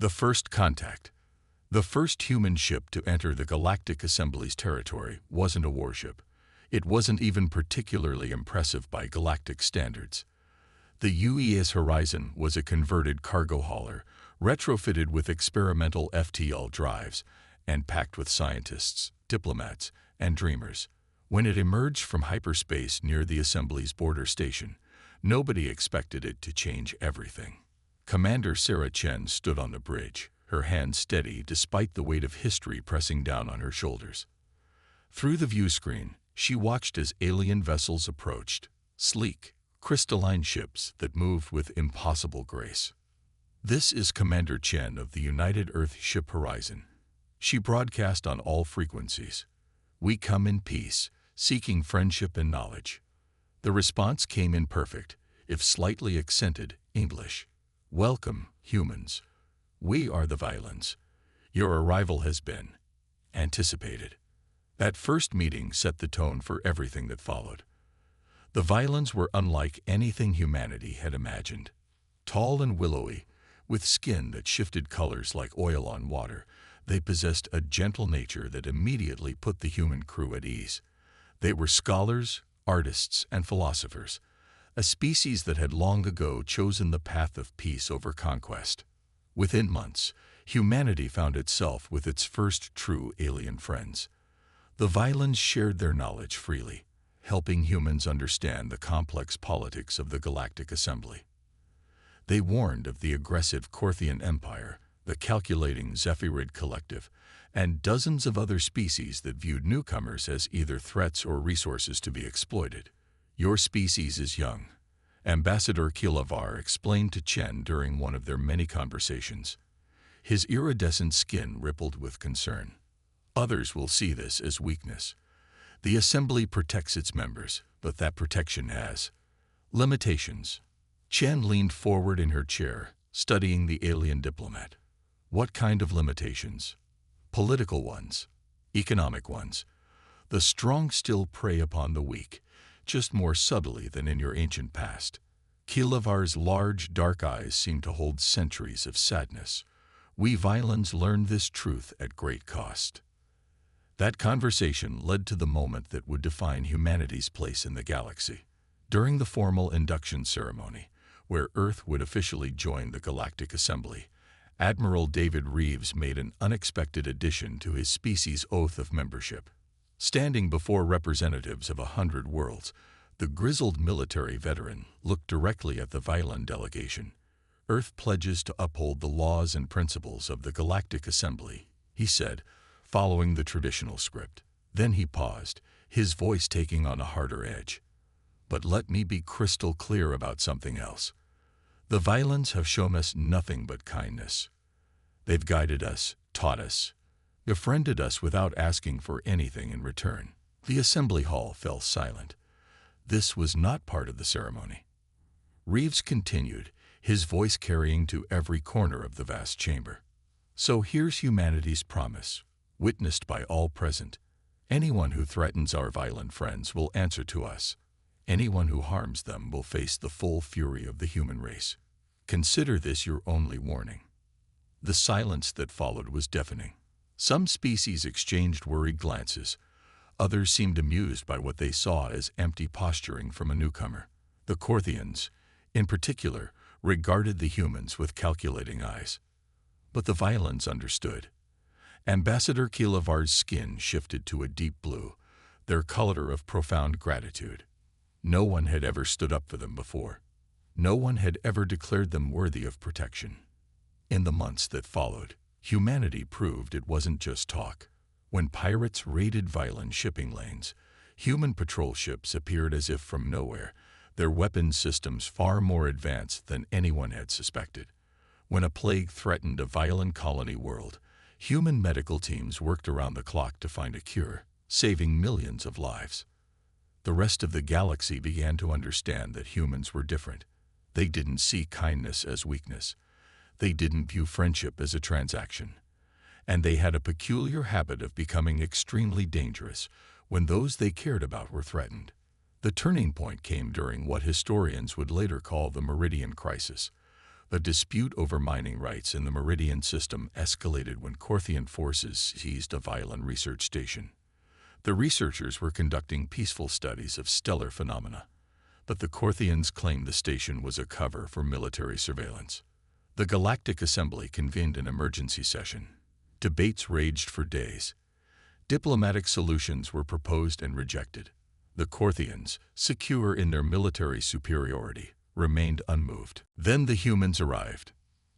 The First Contact. The first human ship to enter the Galactic Assembly's territory wasn't a warship. It wasn't even particularly impressive by galactic standards. The UES Horizon was a converted cargo hauler, retrofitted with experimental FTL drives, and packed with scientists, diplomats, and dreamers. When it emerged from hyperspace near the Assembly's border station, nobody expected it to change everything. Commander Sarah Chen stood on the bridge, her hands steady despite the weight of history pressing down on her shoulders. Through the viewscreen, she watched as alien vessels approached, sleek, crystalline ships that moved with impossible grace. "This is Commander Chen of the United Earth Ship Horizon." She broadcast on all frequencies. "We come in peace, seeking friendship and knowledge." The response came in perfect, if slightly accented, English. "Welcome, humans. We are the Violins. Your arrival has been anticipated." That first meeting set the tone for everything that followed. The Violins were unlike anything humanity had imagined. Tall and willowy, with skin that shifted colors like oil on water, they possessed a gentle nature that immediately put the human crew at ease. They were scholars, artists, and philosophers, a species that had long ago chosen the path of peace over conquest. Within months, humanity found itself with its first true alien friends. The Violins shared their knowledge freely, helping humans understand the complex politics of the Galactic Assembly. They warned of the aggressive Korthian Empire, the calculating Zephyrid Collective, and dozens of other species that viewed newcomers as either threats or resources to be exploited. "Your species is young," Ambassador Kilavar explained to Chen during one of their many conversations. His iridescent skin rippled with concern. "Others will see this as weakness. The Assembly protects its members, but that protection has limitations." Chen leaned forward in her chair, studying the alien diplomat. "What kind of limitations?" "Political ones. Economic ones. The strong still prey upon the weak, just more subtly than in your ancient past." Kilavar's large, dark eyes seemed to hold centuries of sadness. "We Violins learned this truth at great cost." That conversation led to the moment that would define humanity's place in the galaxy. During the formal induction ceremony, where Earth would officially join the Galactic Assembly, Admiral David Reeves made an unexpected addition to his species' oath of membership. Standing before representatives of 100 worlds, the grizzled military veteran looked directly at the Violin delegation. "Earth pledges to uphold the laws and principles of the Galactic Assembly," he said, following the traditional script. Then he paused, his voice taking on a harder edge. "But let me be crystal clear about something else. The Violins have shown us nothing but kindness. They've guided us, taught us, befriended us without asking for anything in return." The assembly hall fell silent. This was not part of the ceremony. Reeves continued, his voice carrying to every corner of the vast chamber. "So here's humanity's promise, witnessed by all present. Anyone who threatens our violent friends will answer to us. Anyone who harms them will face the full fury of the human race. Consider this your only warning." The silence that followed was deafening. Some species exchanged worried glances. Others seemed amused by what they saw as empty posturing from a newcomer. The Korthians, in particular, regarded the humans with calculating eyes. But the Violins understood. Ambassador Kilavar's skin shifted to a deep blue, their color of profound gratitude. No one had ever stood up for them before. No one had ever declared them worthy of protection. In the months that followed, humanity proved it wasn't just talk. When pirates raided Violin shipping lanes, human patrol ships appeared as if from nowhere, their weapons systems far more advanced than anyone had suspected. When a plague threatened a Violin colony world, human medical teams worked around the clock to find a cure, saving millions of lives. The rest of the galaxy began to understand that humans were different. They didn't see kindness as weakness. They didn't view friendship as a transaction. And they had a peculiar habit of becoming extremely dangerous when those they cared about were threatened. The turning point came during what historians would later call the Meridian Crisis. A dispute over mining rights in the Meridian system escalated when Corthian forces seized a Violin research station. The researchers were conducting peaceful studies of stellar phenomena, but the Corthians claimed the station was a cover for military surveillance. The Galactic Assembly convened an emergency session. Debates raged for days. Diplomatic solutions were proposed and rejected. The Corthians, secure in their military superiority, remained unmoved. Then the humans arrived,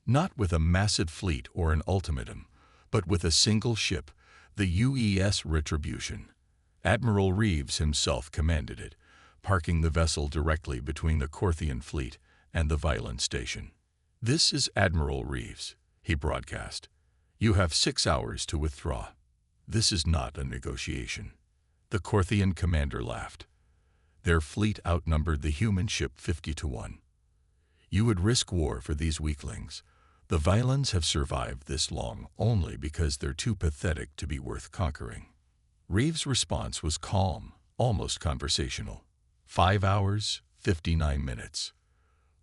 not with a massive fleet or an ultimatum, but with a single ship, the UES Retribution. Admiral Reeves himself commanded it, parking the vessel directly between the Corthian fleet and the Violin station. "This is Admiral Reeves," he broadcast. "You have 6 hours to withdraw. This is not a negotiation." The Corthian commander laughed. Their fleet outnumbered the human ship 50-1. "You would risk war for these weaklings. The Violins have survived this long only because they're too pathetic to be worth conquering." Reeves' response was calm, almost conversational. 5 hours, 59 minutes.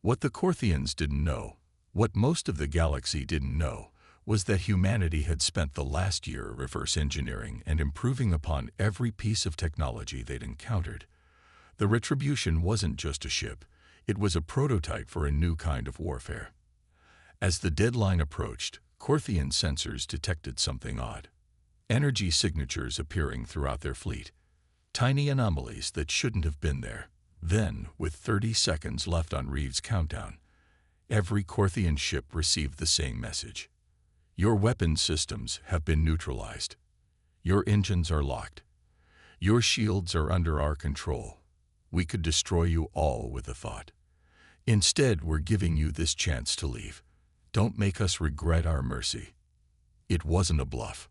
What the Corthians didn't know, what most of the galaxy didn't know, was that humanity had spent the last year reverse engineering and improving upon every piece of technology they'd encountered. The Retribution wasn't just a ship, it was a prototype for a new kind of warfare. As the deadline approached, Corthian sensors detected something odd. Energy signatures appearing throughout their fleet. Tiny anomalies that shouldn't have been there. Then, with 30 seconds left on Reeves' countdown, every Corthian ship received the same message. "Your weapon systems have been neutralized. Your engines are locked. Your shields are under our control. We could destroy you all with a thought. Instead, we're giving you this chance to leave. Don't make us regret our mercy." It wasn't a bluff.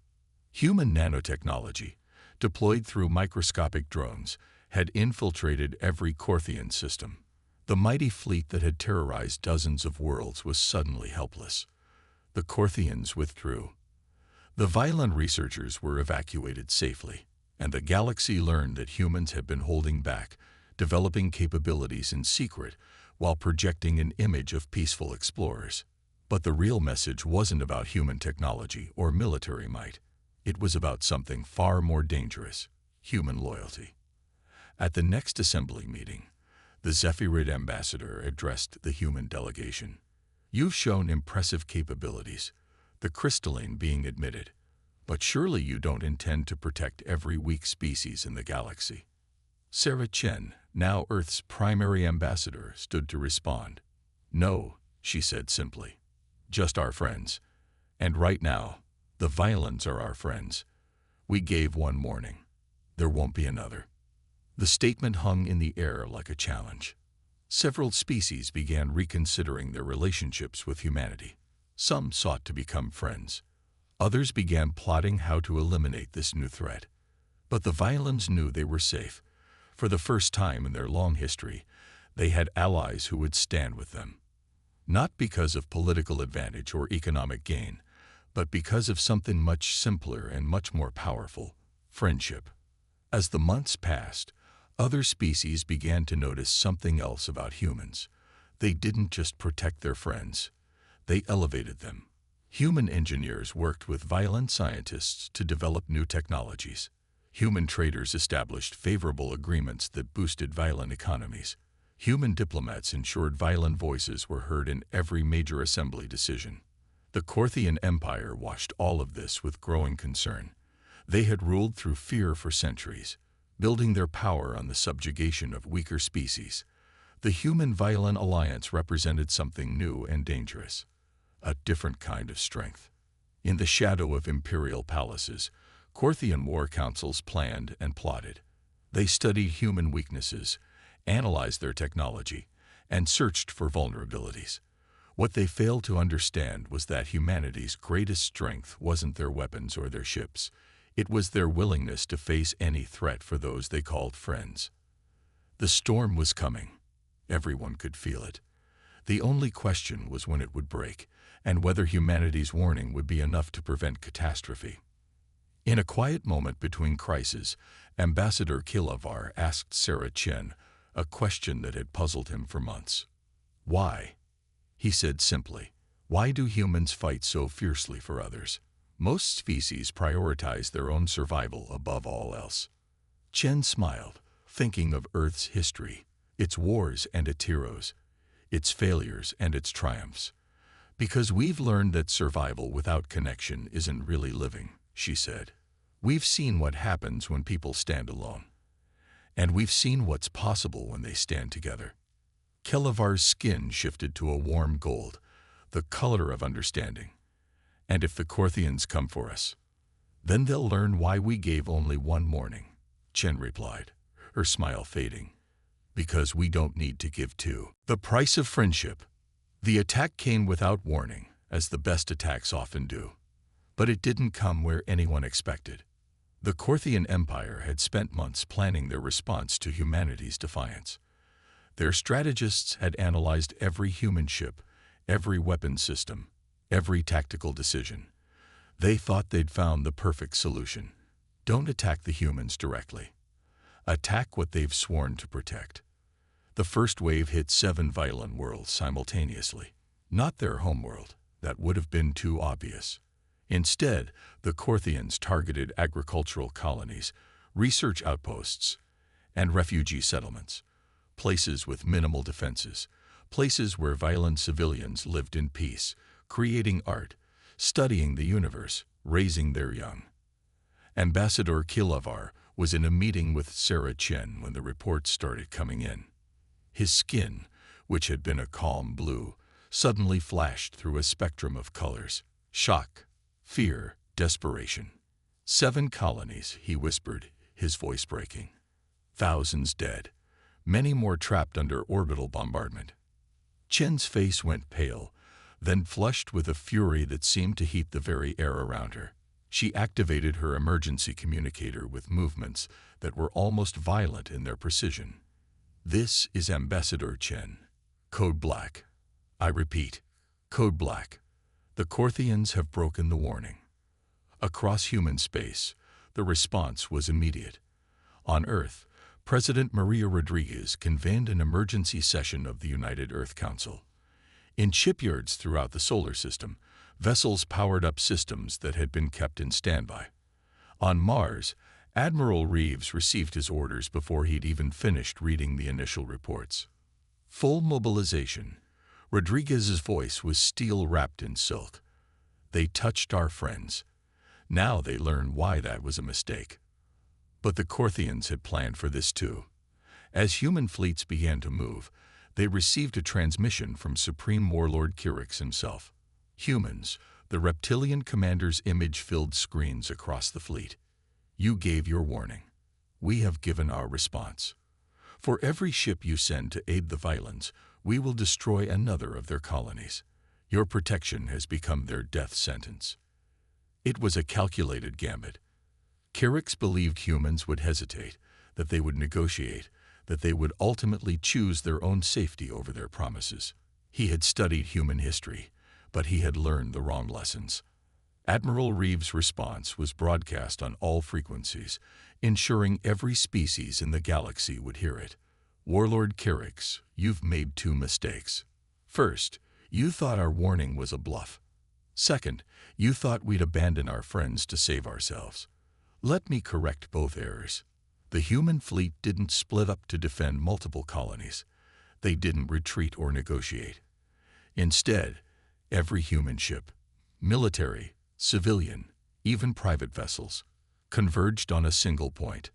Human nanotechnology, deployed through microscopic drones, had infiltrated every Corthian system. The mighty fleet that had terrorized dozens of worlds was suddenly helpless. The Corthians withdrew. The Violin researchers were evacuated safely, and the galaxy learned that humans had been holding back, developing capabilities in secret while projecting an image of peaceful explorers. But the real message wasn't about human technology or military might. It was about something far more dangerous: human loyalty. At the next assembly meeting, the Zephyrid ambassador addressed the human delegation. "You've shown impressive capabilities, the crystalline being admitted, but surely you don't intend to protect every weak species in the galaxy." Sarah Chen, now Earth's primary ambassador, stood to respond. "No," she said simply. "Just our friends. And right now, the Violins are our friends. We gave one warning. There won't be another." The statement hung in the air like a challenge. Several species began reconsidering their relationships with humanity. Some sought to become friends. Others began plotting how to eliminate this new threat. But the Violins knew they were safe. For the first time in their long history, they had allies who would stand with them. Not because of political advantage or economic gain, but because of something much simpler and much more powerful: friendship. As the months passed, other species began to notice something else about humans. They didn't just protect their friends, they elevated them. Human engineers worked with Violin scientists to develop new technologies. Human traders established favorable agreements that boosted Violin economies. Human diplomats ensured Violin voices were heard in every major assembly decision. The Corthian Empire watched all of this with growing concern. They had ruled through fear for centuries, building their power on the subjugation of weaker species. The Human-Violin alliance represented something new and dangerous, a different kind of strength. In the shadow of imperial palaces, Corthian war councils planned and plotted. They studied human weaknesses, analyzed their technology, and searched for vulnerabilities. What they failed to understand was that humanity's greatest strength wasn't their weapons or their ships. It was their willingness to face any threat for those they called friends. The storm was coming. Everyone could feel it. The only question was when it would break, and whether humanity's warning would be enough to prevent catastrophe. In a quiet moment between crises, Ambassador Kilavar asked Sarah Chen a question that had puzzled him for months. Why? He said simply, "Why do humans fight so fiercely for others? Most species prioritize their own survival above all else." Chen smiled, thinking of Earth's history, its wars and its heroes, its failures and its triumphs. "Because we've learned that survival without connection isn't really living," she said. "We've seen what happens when people stand alone. And we've seen what's possible when they stand together." Kelavar's skin shifted to a warm gold, the color of understanding. "And if the Corthians come for us, then they'll learn why we gave only one warning," Chen replied, her smile fading. "Because we don't need to give two." The price of friendship. The attack came without warning, as the best attacks often do. But it didn't come where anyone expected. The Corthian Empire had spent months planning their response to humanity's defiance. Their strategists had analyzed every human ship, every weapon system, every tactical decision. They thought they'd found the perfect solution. Don't attack the humans directly. Attack what they've sworn to protect. The first wave hit 7 violent worlds simultaneously. Not their homeworld. That would have been too obvious. Instead, the Corthians targeted agricultural colonies, research outposts, and refugee settlements. Places with minimal defenses. Places where violent civilians lived in peace, creating art, studying the universe, raising their young. Ambassador Kelavar was in a meeting with Sarah Chen when the reports started coming in. His skin, which had been a calm blue, suddenly flashed through a spectrum of colors. Shock, fear, desperation. 7 colonies, he whispered, his voice breaking. Thousands dead, many more trapped under orbital bombardment. Chen's face went pale, then flushed with a fury that seemed to heat the very air around her. She activated her emergency communicator with movements that were almost violent in their precision. "This is Ambassador Chen. Code Black. I repeat, Code Black. The Corthians have broken the warning." Across human space, the response was immediate. On Earth, President Maria Rodriguez convened an emergency session of the United Earth Council. In shipyards throughout the solar system, vessels powered up systems that had been kept in standby. On Mars, Admiral Reeves received his orders before he'd even finished reading the initial reports. Full mobilization. Rodriguez's voice was steel wrapped in silk. "They touched our friends. Now they learn why that was a mistake." But the Corthians had planned for this too. As human fleets began to move, they received a transmission from Supreme Warlord Kyrix himself. "Humans," the reptilian commander's image filled screens across the fleet. "You gave your warning. We have given our response. For every ship you send to aid the Vylans, we will destroy another of their colonies. Your protection has become their death sentence." It was a calculated gambit. Kyrix believed humans would hesitate, that they would negotiate, that they would ultimately choose their own safety over their promises. He had studied human history, but he had learned the wrong lessons. Admiral Reeves' response was broadcast on all frequencies, ensuring every species in the galaxy would hear it. "Warlord Kyrix, you've made 2 mistakes. First, you thought our warning was a bluff. Second, you thought we'd abandon our friends to save ourselves. Let me correct both errors. The human fleet didn't split up to defend multiple colonies. They didn't retreat or negotiate. Instead, every human ship, military, civilian, even private vessels, converged on a single point: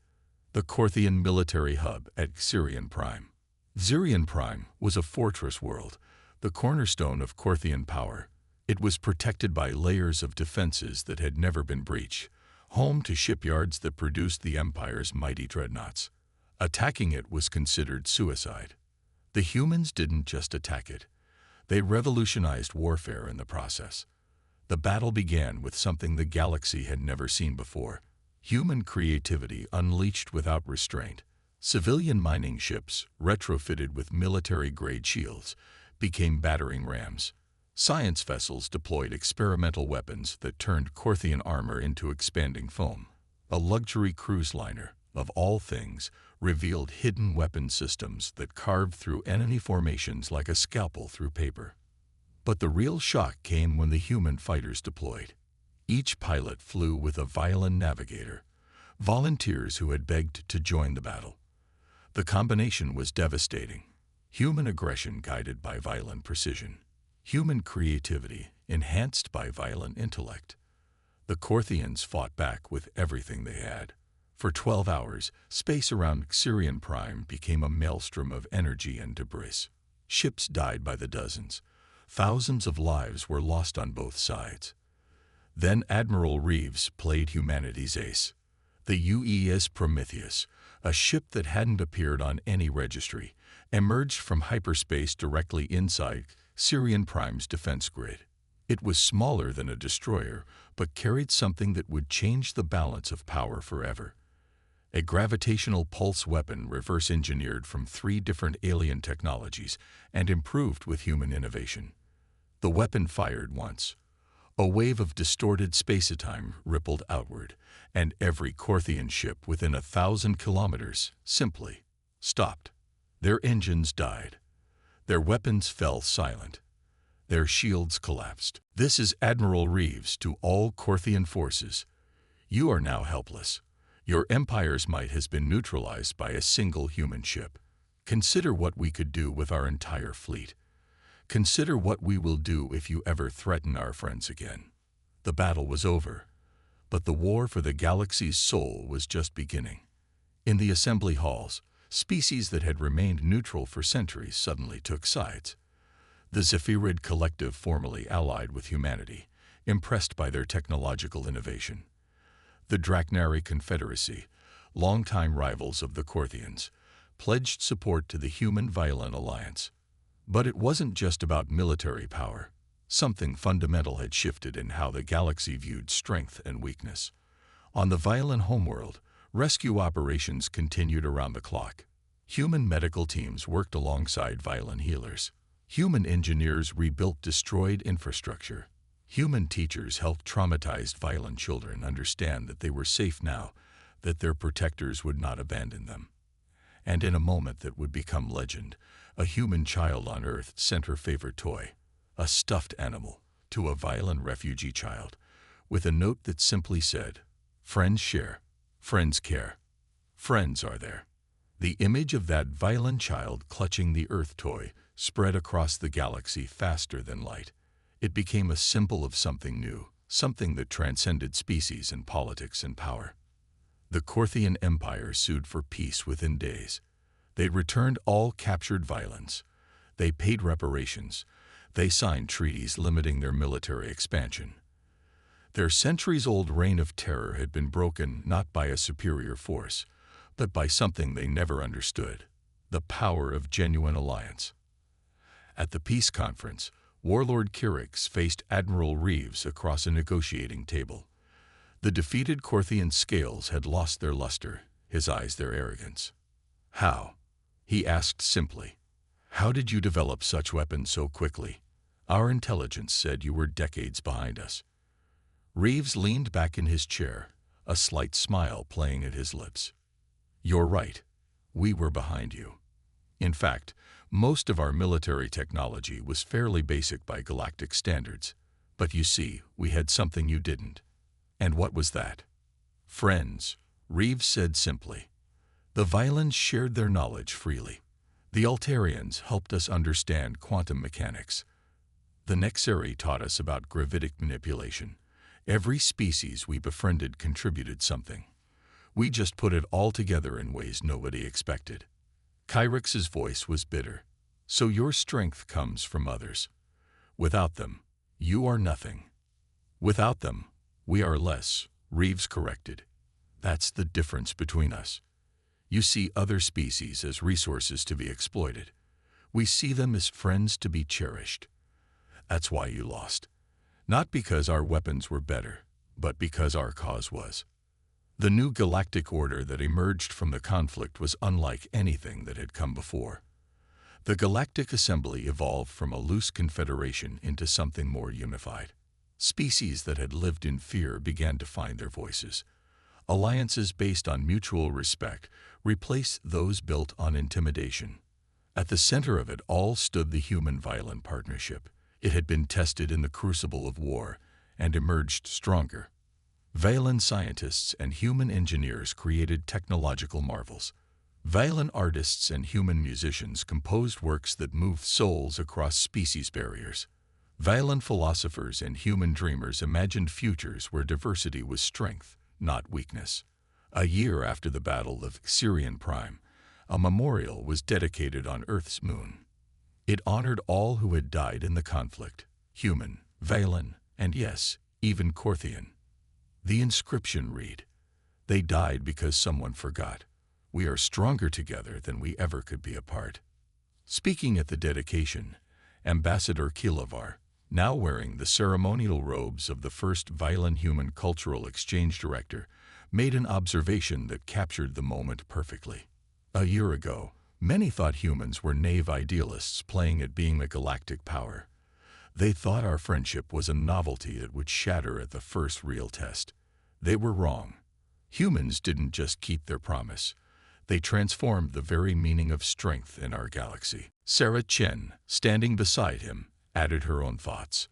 the Corthian military hub at Xirion Prime. Xirion Prime was a fortress world, the cornerstone of Corthian power. It was protected by layers of defenses that had never been breached, home to shipyards that produced the Empire's mighty dreadnoughts. Attacking it was considered suicide. The humans didn't just attack it. They revolutionized warfare in the process. The battle began with something the galaxy had never seen before: human creativity unleashed without restraint. Civilian mining ships, retrofitted with military-grade shields, became battering rams. Science vessels deployed experimental weapons that turned Corthian armor into expanding foam. A luxury cruise liner, of all things, revealed hidden weapon systems that carved through enemy formations like a scalpel through paper. But the real shock came when the human fighters deployed. Each pilot flew with a Violin navigator, volunteers who had begged to join the battle. The combination was devastating. Human aggression guided by Violin precision. Human creativity enhanced by Violin intellect. The Corthians fought back with everything they had. For 12 hours, space around Syrian Prime became a maelstrom of energy and debris. Ships died by the dozens. Thousands of lives were lost on both sides. Then Admiral Reeves played humanity's ace. The UES Prometheus, a ship that hadn't appeared on any registry, emerged from hyperspace directly inside Syrian Prime's defense grid. It was smaller than a destroyer, but carried something that would change the balance of power forever. A gravitational pulse weapon reverse-engineered from 3 different alien technologies and improved with human innovation. The weapon fired once. A wave of distorted space-time rippled outward, and every Corthian ship within 1,000 kilometers simply stopped. Their engines died. Their weapons fell silent. Their shields collapsed. This is Admiral Reeves to all Corthian forces. You are now helpless. Your empire's might has been neutralized by a single human ship. Consider what we could do with our entire fleet. Consider what we will do if you ever threaten our friends again. The battle was over, but the war for the galaxy's soul was just beginning. In the assembly halls, species that had remained neutral for centuries suddenly took sides. The Zephyrid collective formally allied with humanity, impressed by their technological innovation. The Draknari Confederacy, longtime rivals of the Corthians, pledged support to the Human Violin Alliance. But it wasn't just about military power. Something fundamental had shifted in how the galaxy viewed strength and weakness. On the Violin homeworld, rescue operations continued around the clock. Human medical teams worked alongside Violin healers. Human engineers rebuilt destroyed infrastructure. Human teachers helped traumatized Violin children understand that they were safe now, that their protectors would not abandon them. And in a moment that would become legend, a human child on Earth sent her favorite toy, a stuffed animal, to a Violin refugee child, with a note that simply said, "Friends share, friends care, friends are there." The image of that Violin child clutching the Earth toy spread across the galaxy faster than light. It became a symbol of something new, something that transcended species and politics and power. The Corthian Empire sued for peace within days. They returned all captured Violins. They paid reparations. They signed treaties limiting their military expansion. Their centuries-old reign of terror had been broken not by a superior force, but by something they never understood, the power of genuine alliance. At the peace conference, Warlord Kyrix faced Admiral Reeves across a negotiating table. The defeated Corthian scales had lost their luster, his eyes their arrogance. "How?" he asked simply. "How did you develop such weapons so quickly? Our intelligence said you were decades behind us." Reeves leaned back in his chair, a slight smile playing at his lips. "You're right. We were behind you. In fact, most of our military technology was fairly basic by galactic standards. But you see, we had something you didn't. And what was that?" "Friends," Reeves said simply. "The Violins shared their knowledge freely. The Altarians helped us understand quantum mechanics. The Nexari taught us about gravitic manipulation. Every species we befriended contributed something. We just put it all together in ways nobody expected." Kyrix's voice was bitter. "So your strength comes from others. Without them, you are nothing." "Without them, we are less," Reeves corrected. "That's the difference between us. You see other species as resources to be exploited. We see them as friends to be cherished. That's why you lost. Not because our weapons were better, but because our cause was." The new galactic order that emerged from the conflict was unlike anything that had come before. The Galactic Assembly evolved from a loose confederation into something more unified. Species that had lived in fear began to find their voices. Alliances based on mutual respect replaced those built on intimidation. At the center of it all stood the Human Violin Partnership, It had been tested in the crucible of war and emerged stronger. Valen scientists and human engineers created technological marvels. Valen artists and human musicians composed works that moved souls across species barriers. Valen philosophers and human dreamers imagined futures where diversity was strength, not weakness. A year after the Battle of Sirian Prime, a memorial was dedicated on Earth's moon. It honored all who had died in the conflict, human, Valen, and yes, even Korthian. The inscription read, "They died because someone forgot. We are stronger together than we ever could be apart." Speaking at the dedication, Ambassador Kilavar, now wearing the ceremonial robes of the first Valen Human Cultural Exchange Director, made an observation that captured the moment perfectly. A year ago, many thought humans were naive idealists playing at being a galactic power. They thought our friendship was a novelty that would shatter at the first real test. They were wrong. Humans didn't just keep their promise. They transformed the very meaning of strength in our galaxy. Sarah Chen, standing beside him, added her own thoughts.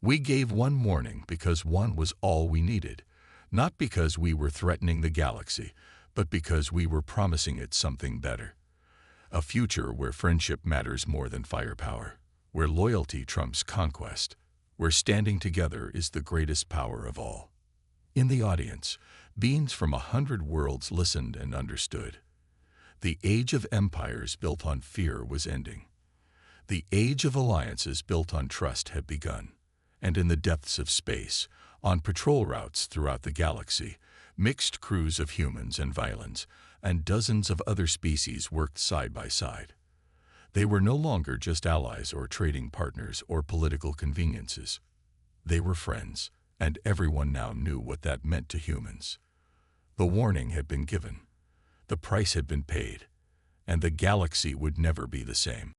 "We gave one warning because one was all we needed, not because we were threatening the galaxy, but because we were promising it something better. A future where friendship matters more than firepower, where loyalty trumps conquest, where standing together is the greatest power of all." In the audience, beings from 100 worlds listened and understood. The age of empires built on fear was ending. The age of alliances built on trust had begun. And in the depths of space, on patrol routes throughout the galaxy, mixed crews of humans and Valens and dozens of other species worked side by side. They were no longer just allies or trading partners or political conveniences. They were friends, and everyone now knew what that meant to humans. The warning had been given, the price had been paid, and the galaxy would never be the same.